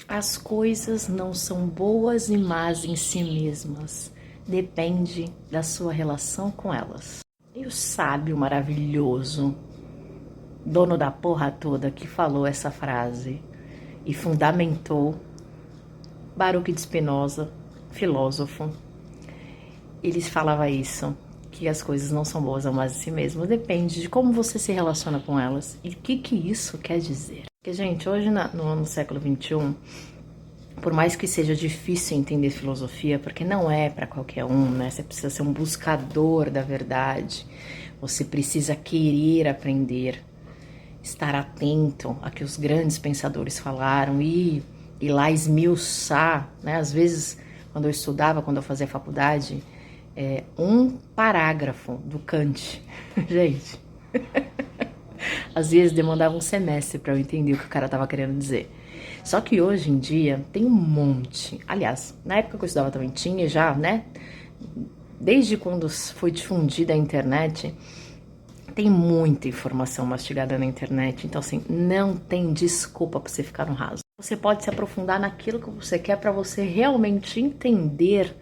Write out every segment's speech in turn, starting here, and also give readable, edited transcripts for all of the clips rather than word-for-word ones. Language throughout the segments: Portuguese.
As coisas não são boas e más em si mesmas. Depende da sua relação com elas. E o sábio maravilhoso, dono da porra toda, que falou essa frase e fundamentou, Baruch de Spinoza, filósofo, ele falava isso, que as coisas não são boas ou más em si mesmas. Depende de como você se relaciona com elas e o que isso quer dizer. Porque, gente, hoje no século XXI, por mais que seja difícil entender filosofia, porque não é para qualquer um, né? Você precisa ser um buscador da verdade, você precisa querer aprender, estar atento a que os grandes pensadores falaram e lá esmiuçar, né? Às vezes, quando eu estudava, quando eu fazia faculdade, um parágrafo do Kant, gente, às vezes demandava um semestre para eu entender o que o cara estava querendo dizer. Só que hoje em dia tem um monte. Aliás, na época que eu estudava também tinha já, né? Desde quando foi difundida a internet, tem muita informação mastigada na internet. Então, assim, não tem desculpa para você ficar no raso. Você pode se aprofundar naquilo que você quer para você realmente entender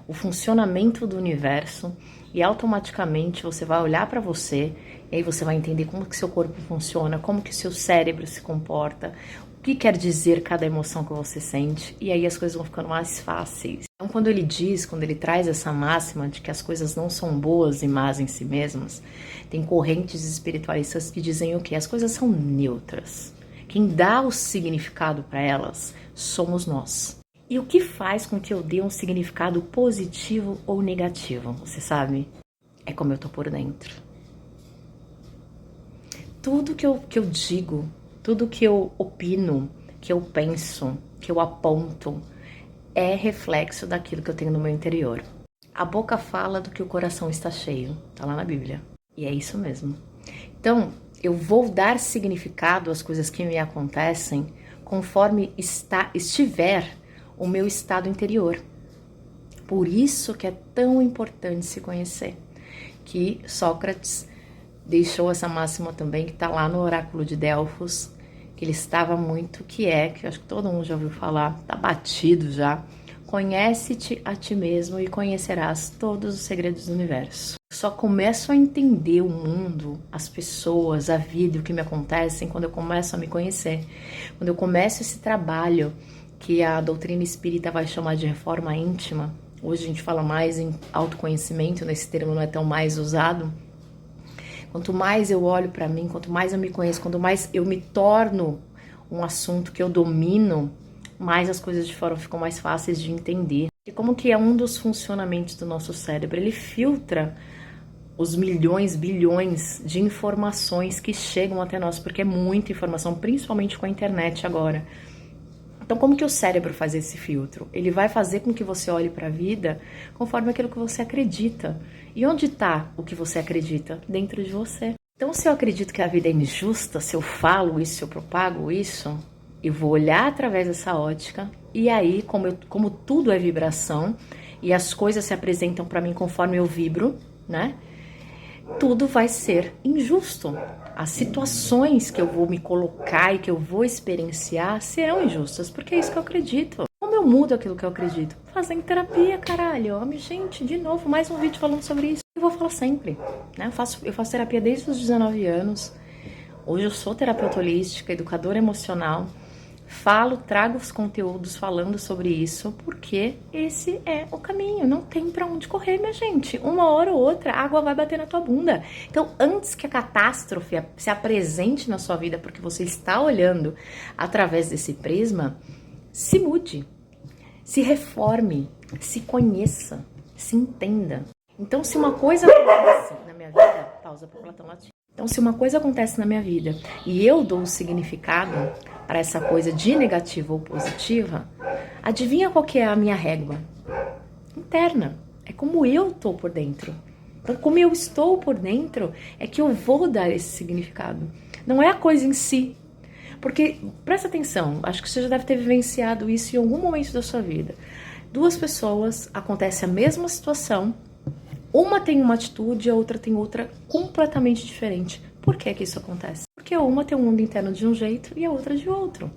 o funcionamento do universo e automaticamente você vai olhar para você e aí você vai entender como que seu corpo funciona, como que seu cérebro se comporta, o que quer dizer cada emoção que você sente, e aí as coisas vão ficando mais fáceis. Então, quando ele traz essa máxima de que as coisas não são boas e más em si mesmas, tem correntes espiritualistas que dizem o quê? As coisas são neutras. Quem dá o significado para elas somos nós. E o que faz com que eu dê um significado positivo ou negativo, você sabe? É como eu tô por dentro. Tudo que eu digo, tudo que eu opino, que eu penso, que eu aponto, é reflexo daquilo que eu tenho no meu interior. A boca fala do que o coração está cheio, tá lá na Bíblia. E é isso mesmo. Então, eu vou dar significado às coisas que me acontecem conforme estiver o meu estado interior. Por isso que é tão importante se conhecer. Que Sócrates deixou essa máxima também, que está lá no oráculo de Delfos, que ele estava muito, que eu acho que todo mundo já ouviu falar, está batido já. Conhece-te a ti mesmo e conhecerás todos os segredos do universo. Só começo a entender o mundo, as pessoas, a vida, o que me acontece quando eu começo a me conhecer. Quando eu começo esse trabalho que a doutrina espírita vai chamar de reforma íntima. Hoje a gente fala mais em autoconhecimento, nesse termo não é tão mais usado. Quanto mais eu olho para mim, quanto mais eu me conheço, quanto mais eu me torno um assunto que eu domino, mais as coisas de fora ficam mais fáceis de entender. E como que é um dos funcionamentos do nosso cérebro, ele filtra os milhões, bilhões de informações que chegam até nós, porque é muita informação, principalmente com a internet agora. Então, como que o cérebro faz esse filtro? Ele vai fazer com que você olhe para a vida conforme aquilo que você acredita. E onde está o que você acredita? Dentro de você. Então, se eu acredito que a vida é injusta, se eu falo isso, se eu propago isso, eu vou olhar através dessa ótica e aí, como tudo é vibração e as coisas se apresentam para mim conforme eu vibro, né? Tudo vai ser injusto. As situações que eu vou me colocar e que eu vou experienciar serão injustas, porque é isso que eu acredito. Como eu mudo aquilo que eu acredito? Fazendo terapia, caralho. Gente, de novo, mais um vídeo falando sobre isso. Eu vou falar sempre, né? Eu faço terapia desde os 19 anos. Hoje eu sou terapeuta holística, educadora emocional. Trago os conteúdos falando sobre isso, porque esse é o caminho, não tem pra onde correr, minha gente. Uma hora ou outra, a água vai bater na tua bunda. Então, antes que a catástrofe se apresente na sua vida, porque você está olhando através desse prisma, se mude, se reforme, se conheça, se entenda. Então, se uma coisa acontece na minha vida, pausa para Platão Latino. Então, se uma coisa acontece na minha vida e eu dou um significado para essa coisa de negativa ou positiva, adivinha qual que é a minha régua? Interna. É como eu estou por dentro. Então, como eu estou por dentro, é que eu vou dar esse significado. Não é a coisa em si. Porque, presta atenção, acho que você já deve ter vivenciado isso em algum momento da sua vida. Duas pessoas, acontece a mesma situação, uma tem uma atitude e a outra tem outra completamente diferente. Por que que isso acontece? Porque uma tem um mundo interno de um jeito e a outra de outro.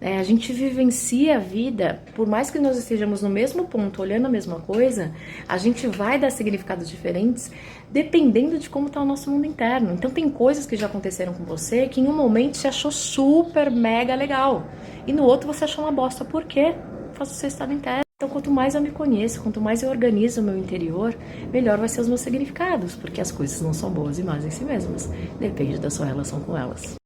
A gente vivencia a vida, por mais que nós estejamos no mesmo ponto, olhando a mesma coisa, a gente vai dar significados diferentes dependendo de como está o nosso mundo interno. Então tem coisas que já aconteceram com você que em um momento você achou super, mega legal. E no outro você achou uma bosta. Por quê? Faz o seu estado interno. Então quanto mais eu me conheço, quanto mais eu organizo o meu interior, melhor vai ser os meus significados. Porque as coisas não são boas e más em si mesmas. Depende da sua relação com elas.